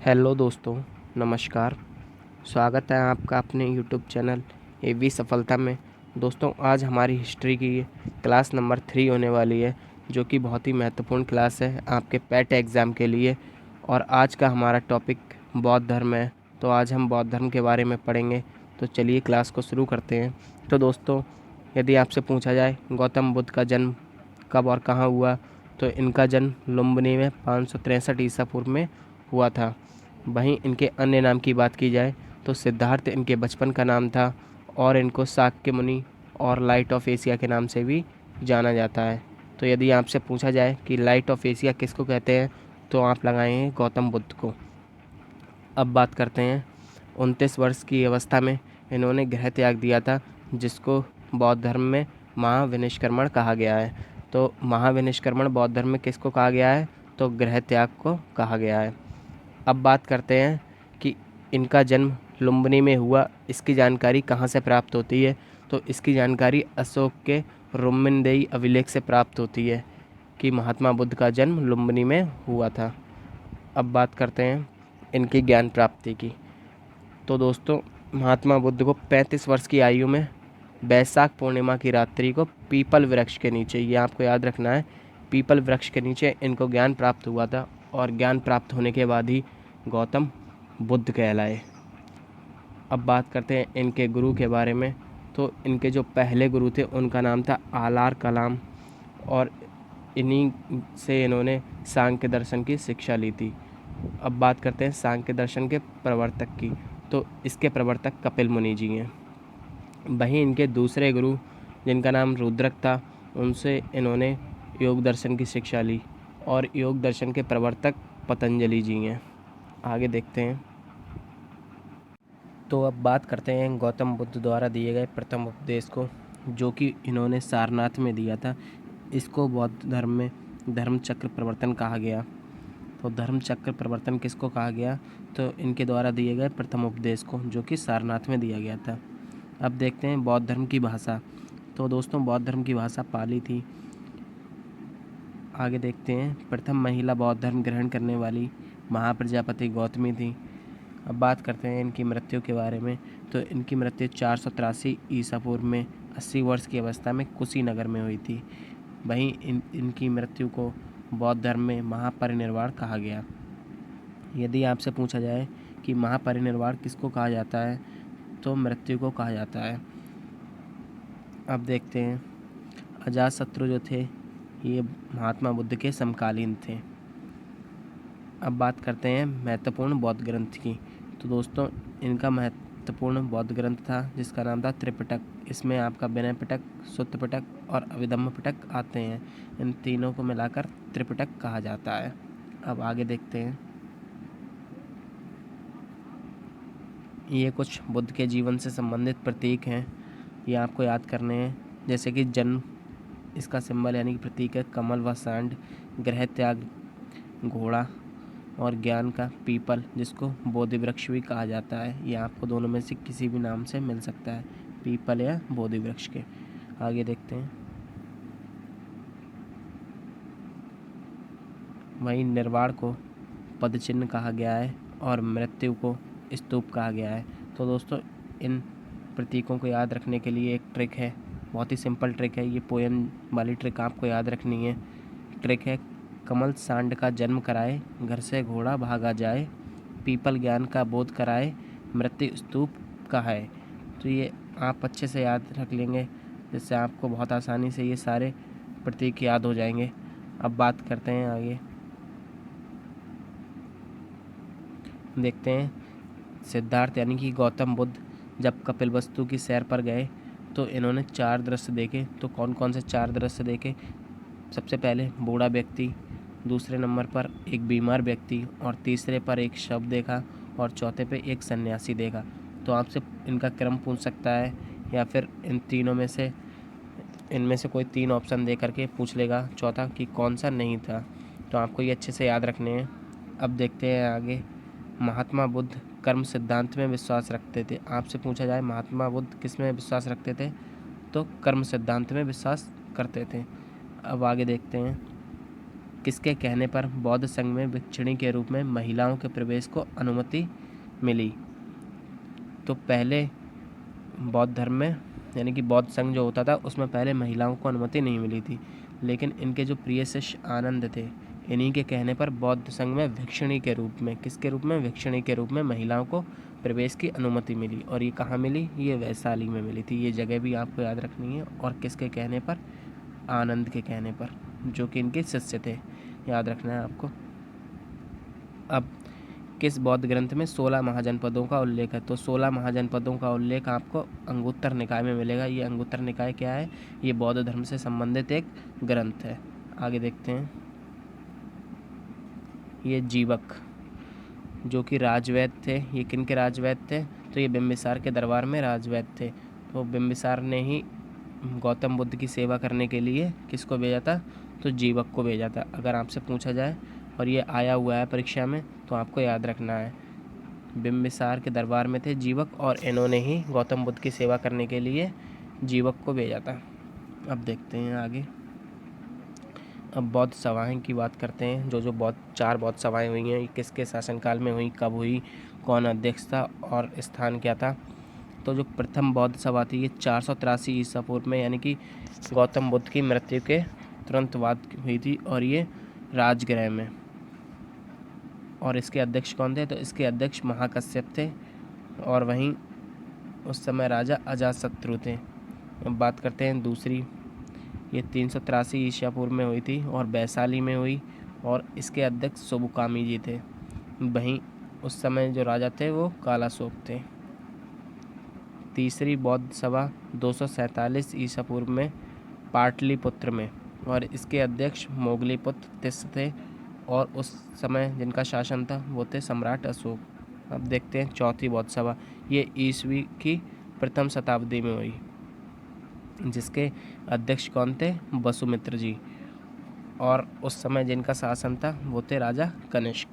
Hello दोस्तों, नमस्कार। स्वागत है आपका अपने यूट्यूब चैनल एवी सफलता में। दोस्तों, आज हमारी हिस्ट्री की क्लास नंबर 3 होने वाली है, जो कि बहुत ही महत्वपूर्ण क्लास है आपके पैट एग्ज़ाम के लिए। और आज का हमारा टॉपिक बौद्ध धर्म है। तो आज हम बौद्ध धर्म के बारे में पढ़ेंगे। तो चलिए क्लास को शुरू करते हैं। तो दोस्तों, यदि आपसे पूछा जाए गौतम बुद्ध का जन्म कब और कहाँ हुआ, तो इनका जन्म लुम्बिनी में 563 ईसा पूर्व में हुआ था। वहीं इनके अन्य नाम की बात की जाए तो सिद्धार्थ इनके बचपन का नाम था, और इनको शाक्य मुनि और लाइट ऑफ एशिया के नाम से भी जाना जाता है। तो यदि आपसे पूछा जाए कि लाइट ऑफ एशिया किसको कहते हैं, तो आप लगाएंगे गौतम बुद्ध को। अब बात करते हैं, 29 वर्ष की अवस्था में इन्होंने गृह त्याग दिया था, जिसको बौद्ध धर्म में महाविनिष्क्रमण कहा गया है। तो महाविनिष्क्रमण बौद्ध धर्म में किसको कहा गया है, तो गृह त्याग को कहा गया है। अब बात करते हैं कि इनका जन्म लुम्बिनी में हुआ, इसकी जानकारी कहाँ से प्राप्त होती है, तो इसकी जानकारी अशोक के रुम्मिनदेई अभिलेख से प्राप्त होती है कि महात्मा बुद्ध का जन्म लुम्बिनी में हुआ था। अब बात करते हैं इनकी ज्ञान प्राप्ति की। तो दोस्तों, महात्मा बुद्ध को 35 वर्ष की आयु में बैसाख पूर्णिमा की रात्रि को पीपल वृक्ष के नीचे, ये आपको याद रखना है, पीपल वृक्ष के नीचे इनको ज्ञान प्राप्त हुआ था। और ज्ञान प्राप्त होने के बाद ही गौतम बुद्ध कहलाए। अब बात करते हैं इनके गुरु के बारे में। तो इनके जो पहले गुरु थे उनका नाम था आलार कलाम, और इन्हीं से इन्होंने सांख्य दर्शन की शिक्षा ली थी। अब बात करते हैं सांख्य दर्शन के प्रवर्तक की। तो इसके प्रवर्तक कपिल मुनि जी हैं। वहीं इनके दूसरे गुरु, जिनका नाम रुद्रक था, उनसे इन्होंने योग दर्शन की शिक्षा ली, और योग दर्शन के प्रवर्तक पतंजलि जी हैं। आगे देखते हैं। तो अब बात करते हैं गौतम बुद्ध द्वारा दिए गए प्रथम उपदेश को, जो कि इन्होंने सारनाथ में दिया था। इसको बौद्ध धर्म में धर्म चक्र प्रवर्तन कहा गया। तो धर्म चक्र प्रवर्तन किसको कहा गया, तो इनके द्वारा दिए गए प्रथम उपदेश को, जो कि सारनाथ में दिया गया था। अब देखते हैं बौद्ध धर्म की भाषा। तो दोस्तों, बौद्ध धर्म की भाषा पाली थी। आगे देखते हैं, प्रथम महिला बौद्ध धर्म ग्रहण करने वाली महाप्रजापति गौतमी थी। अब बात करते हैं इनकी मृत्यु के बारे में। तो इनकी मृत्यु 483 ईसा पूर्व में 80 वर्ष की अवस्था में कुशीनगर में हुई थी। वहीं इनकी मृत्यु को बौद्ध धर्म में महापरिनिर्वाण कहा गया। यदि आपसे पूछा जाए कि महापरिनिर्वाण किसको कहा जाता है, तो मृत्यु को कहा जाता है। अब देखते हैं, अजातशत्रु जो थे, ये महात्मा बुद्ध के समकालीन थे। अब बात करते हैं महत्वपूर्ण बौद्ध ग्रंथ की। तो दोस्तों, इनका महत्वपूर्ण बौद्ध ग्रंथ था जिसका नाम था त्रिपिटक। इसमें आपका विनय पिटक, सुत्त पिटक और अभिधम्म पिटक आते हैं। इन तीनों को मिलाकर त्रिपिटक कहा जाता है। अब आगे देखते हैं, ये कुछ बुद्ध के जीवन से संबंधित प्रतीक हैं, ये आपको याद करने हैं। जैसे कि जन्म, इसका सिंबल यानी कि प्रतीक है कमल व सांड, गृह त्याग घोड़ा, और ज्ञान का पीपल, जिसको बोधि वृक्ष भी कहा जाता है। ये आपको दोनों में से किसी भी नाम से मिल सकता है, पीपल या बोधि वृक्ष के। आगे देखते हैं, वहीं निर्वाण को पद चिन्ह कहा गया है, और मृत्यु को स्तूप कहा गया है। तो दोस्तों, इन प्रतीकों को याद रखने के लिए एक ट्रिक है, बहुत ही सिंपल ट्रिक है। ये पोयम वाली ट्रिक आपको याद रखनी है। ट्रिक है, कमल सांड का जन्म कराए, घर से घोड़ा भागा जाए, पीपल ज्ञान का बोध कराए, मृत्यु स्तूप कहाए। तो ये आप अच्छे से याद रख लेंगे, जिससे आपको बहुत आसानी से ये सारे प्रतीक याद हो जाएंगे। अब बात करते हैं आगे, देखते हैं सिद्धार्थ यानी कि गौतम बुद्ध जब कपिलवस्तु की सैर पर गए, तो इन्होंने 4 दृश्य देखे। तो कौन कौन से 4 दृश्य देखे? सबसे पहले बूढ़ा व्यक्ति, दूसरे नंबर पर एक बीमार व्यक्ति, और तीसरे पर एक शव देखा, और चौथे पे एक सन्यासी देखा। तो आपसे इनका क्रम पूछ सकता है, या फिर इन तीनों में से इनमें से कोई 3 ऑप्शन दे करके पूछ लेगा चौथा कि कौन सा नहीं था। तो आपको ये अच्छे से याद रखने हैं। अब देखते हैं आगे, महात्मा बुद्ध कर्म सिद्धांत में विश्वास रखते थे। आपसे पूछा जाए महात्मा बुद्ध किस में विश्वास रखते थे, तो कर्म सिद्धांत में विश्वास करते थे। अब आगे देखते हैं, किसके कहने पर बौद्ध संघ में भिक्षुणी के रूप में महिलाओं के प्रवेश को अनुमति मिली? तो पहले बौद्ध धर्म में यानी कि बौद्ध संघ जो होता था उसमें पहले महिलाओं को अनुमति नहीं मिली थी, लेकिन इनके जो प्रिय शिष्य आनंद थे, इन्हीं के कहने पर बौद्ध संघ में भिक्षुणी के रूप में, किसके रूप में? भिक्षुणी के रूप में महिलाओं को प्रवेश की अनुमति मिली। और ये कहाँ मिली? ये वैशाली में मिली थी। ये जगह भी आपको याद रखनी है। और किसके कहने पर? आनंद के कहने पर, जो कि इनके शिष्य थे, याद रखना है आपको। अब किस बौद्ध ग्रंथ में 16 महाजनपदों का उल्लेख है? तो 16 महाजनपदों का उल्लेख आपको अंगुत्तर निकाय में मिलेगा। ये अंगुत्तर निकाय क्या है? ये बौद्ध धर्म से संबंधित एक ग्रंथ है। आगे देखते हैं। ये जीवक जो कि राजवैद्य थे, ये किन के राजवैद्य थे? तो ये बिंबिसार के दरबार में राजवैद्य थे। तो बिंबिसार ने ही गौतम बुद्ध की सेवा करने के लिए किसको भेजा था? तो जीवक को भेजा था। अगर आपसे पूछा जाए और ये आया हुआ है परीक्षा में, तो आपको याद रखना है बिंबिसार के दरबार में थे जीवक, और इन्होंने ही गौतम बुद्ध की सेवा करने के लिए जीवक को भेजा था। अब देखते हैं आगे। अब बौद्ध सभाएं की बात करते हैं। जो 4 बौद्ध सभाएं हुई हैं, किसके शासनकाल में हुई, कब हुई, कौन अध्यक्ष था और स्थान क्या था? तो जो प्रथम बौद्ध सभा थी ये 483 ईसा पूर्व में, यानी कि गौतम बुद्ध की मृत्यु के तुरंत बाद हुई थी, और ये राजगृह में। और इसके अध्यक्ष कौन थे? तो इसके अध्यक्ष महाकश्यप थे, और वहीं उस समय राजा अजातशत्रु थे। अब बात करते हैं दूसरी। ये 383 ईसा पूर्व में हुई थी और वैशाली में हुई, और इसके अध्यक्ष सुबुकामी जी थे। वहीं उस समय जो राजा थे वो कालाशोक थे। तीसरी बौद्ध सभा 247 ईसा पूर्व में पाटलिपुत्र में, और इसके अध्यक्ष मोगलीपुत्र तिस्स थे, और उस समय जिनका शासन था वो थे सम्राट अशोक। अब देखते हैं चौथी बौद्ध सभा। ये ईस्वी की प्रथम शताब्दी में हुई, जिसके अध्यक्ष कौन थे? वसुमित्र जी, और उस समय जिनका शासन था वो थे राजा कनिष्क।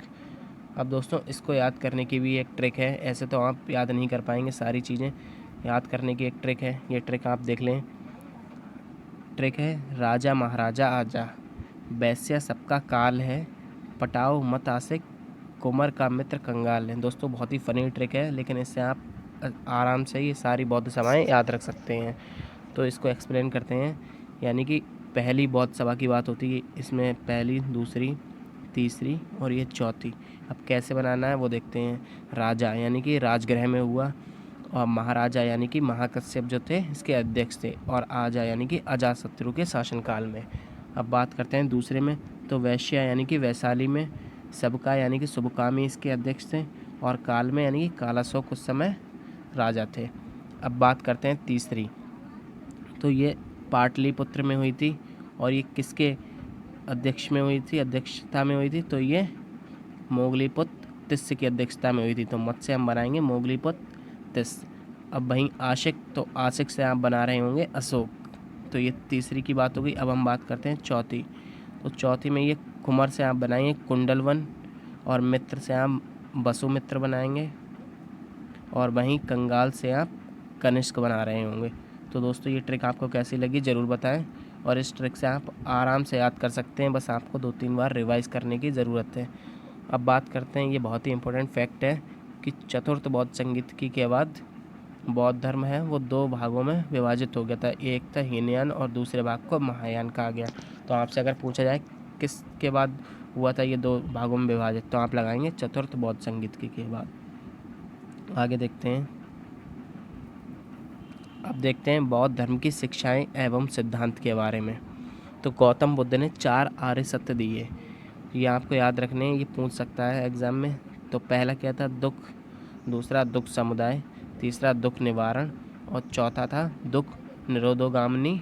अब दोस्तों इसको याद करने की भी एक ट्रिक है। ऐसे तो आप याद नहीं कर पाएंगे, सारी चीज़ें याद करने की एक ट्रिक है। ये ट्रिक आप देख लें। ट्रिक है राजा महाराजा आजा, वैश्य सबका काल है, पटाओ मत आशिक, कुंवर का मित्र कंगाल है। दोस्तों बहुत ही फ़नी ट्रिक है, लेकिन इससे आप आराम से ये सारी बौद्ध सभाएं याद रख सकते हैं। तो इसको एक्सप्लेन करते हैं। यानी कि पहली बौद्ध सभा की बात होती है, इसमें पहली, दूसरी, तीसरी और ये चौथी। अब कैसे बनाना है वो देखते हैं। राजा यानी कि राजगृह में हुआ, और महाराजा यानी कि महाकश्यप जो थे इसके अध्यक्ष थे, और आजा यानी कि अजातशत्रु के शासनकाल में। अब बात करते हैं दूसरे में। तो वैश्य यानी कि वैशाली में, सबका यानी कि सुबकामी इसके अध्यक्ष थे, और काल में यानी कि कालाशोक उस समय राजा थे। अब बात करते हैं तीसरी। तो ये पाटलिपुत्र में हुई थी, और ये किसके अध्यक्ष में हुई थी, अध्यक्षता में हुई थी? तो ये मोगलीपुत्र तिस्स की अध्यक्षता में हुई थी। तो मत से हम बनाएंगे मोगलीपुत्र तिस्स। अब वहीं आशिक, तो आशिक से आप बना रहे होंगे अशोक। तो ये तीसरी की बात हो गई। अब हम बात करते हैं चौथी। तो चौथी में ये कुंवर से आप बनाएंगे कुंडलवन, और मित्र से आप वसुमित्र बनाएंगे, और वहीं कंगाल से आप कनिष्क बना रहे होंगे। तो दोस्तों ये ट्रिक आपको कैसी लगी ज़रूर बताएं, और इस ट्रिक से आप आराम से याद कर सकते हैं। बस आपको 2-3 बार रिवाइज़ करने की ज़रूरत है। अब बात करते हैं, ये बहुत ही इम्पोर्टेंट फैक्ट है कि चतुर्थ बौद्ध संगीतकी के बाद बौद्ध धर्म है वो 2 भागों में विभाजित हो गया था। एक था हीनयान और दूसरे भाग को महायान कहा गया। तो आपसे अगर पूछा जाए किसके बाद हुआ था ये 2 भागों में विभाजित, तो आप लगाएंगे चतुर्थ बौद्ध संगीतकी के बाद। आगे देखते हैं। अब देखते हैं बौद्ध धर्म की शिक्षाएं एवं सिद्धांत के बारे में। तो गौतम बुद्ध ने 4 आर्य सत्य दिए। ये आपको याद रखने हैं, ये पूछ सकता है एग्ज़ाम में। तो पहला क्या था? दुख, दूसरा दुख समुदाय, तीसरा दुख निवारण, और चौथा था दुख निरोधोगामिनी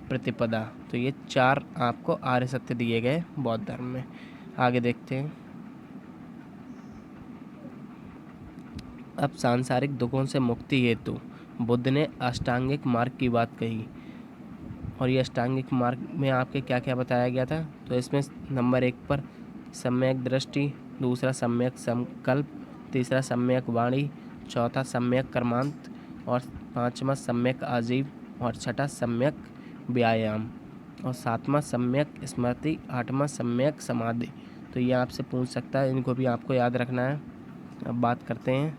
प्रतिपदा। तो ये 4 आपको आर्य सत्य दिए गए बौद्ध धर्म में। आगे देखते हैं। अब सांसारिक दुखों से मुक्ति हेतु बुद्ध ने अष्टांगिक मार्ग की बात कही, और ये अष्टांगिक मार्ग में आपके क्या क्या बताया गया था? तो इसमें नंबर 1 पर सम्यक दृष्टि, दूसरा सम्यक संकल्प, तीसरा सम्यक वाणी, चौथा सम्यक कर्मांत, और 5वां सम्यक आजीव, और छठा सम्यक व्यायाम। और 7वां सम्यक स्मृति, 8वां सम्यक समाधि। तो ये आपसे पूछ सकता है, इनको भी आपको याद रखना है। अब बात करते हैं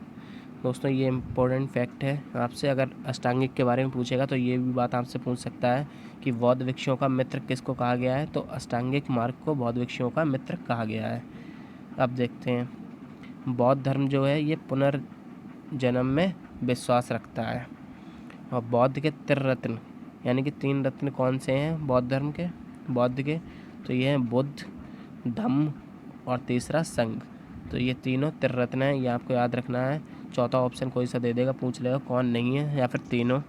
दोस्तों, ये इम्पोर्टेंट फैक्ट है आपसे, अगर अष्टांगिक के बारे में पूछेगा तो ये भी बात आपसे पूछ सकता है कि बौद्ध भिक्षुओं का मित्र किसको कहा गया है, तो अष्टांगिक मार्ग को बौद्ध भिक्षुओं का मित्र कहा गया है। अब देखते हैं, बौद्ध धर्म जो है ये पुनर्जन्म में विश्वास रखता है। और बौद्ध के त्रिरत्न यानी कि 3 रत्न कौन से हैं बौद्ध धर्म के, बौद्ध के, तो ये हैं बुद्ध, धम्म और तीसरा संघ। तो ये तीनों त्रिरत्न हैं, ये आपको याद रखना है। चौथा ऑप्शन कोई सा दे देगा, पूछ लेगा कौन नहीं है, या फिर तीनों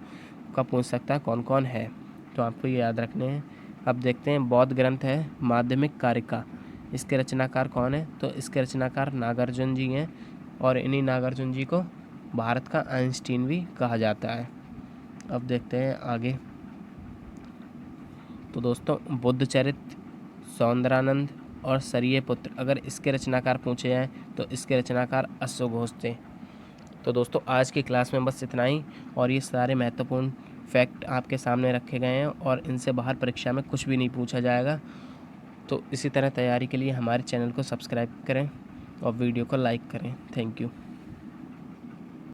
का पूछ सकता है कौन कौन है, तो आपको ये याद रखने हैं। अब देखते हैं, बौद्ध ग्रंथ है माध्यमिक कारिका, इसके रचनाकार कौन है, तो इसके रचनाकार नागार्जुन जी हैं, और इन्हीं नागार्जुन जी को भारत का आइंस्टीन भी कहा जाता है। अब देखते हैं आगे, तो दोस्तों बुद्ध चरित्र, सौंदरानंद और सरिये पुत्र, अगर इसके रचनाकार पूछे जाएँ तो इसके रचनाकार अश्वघोष थे। तो दोस्तों आज की क्लास में बस इतना ही, और ये सारे महत्वपूर्ण फैक्ट आपके सामने रखे गए हैं, और इनसे बाहर परीक्षा में कुछ भी नहीं पूछा जाएगा। तो इसी तरह तैयारी के लिए हमारे चैनल को सब्सक्राइब करें और वीडियो को लाइक करें। Thank you.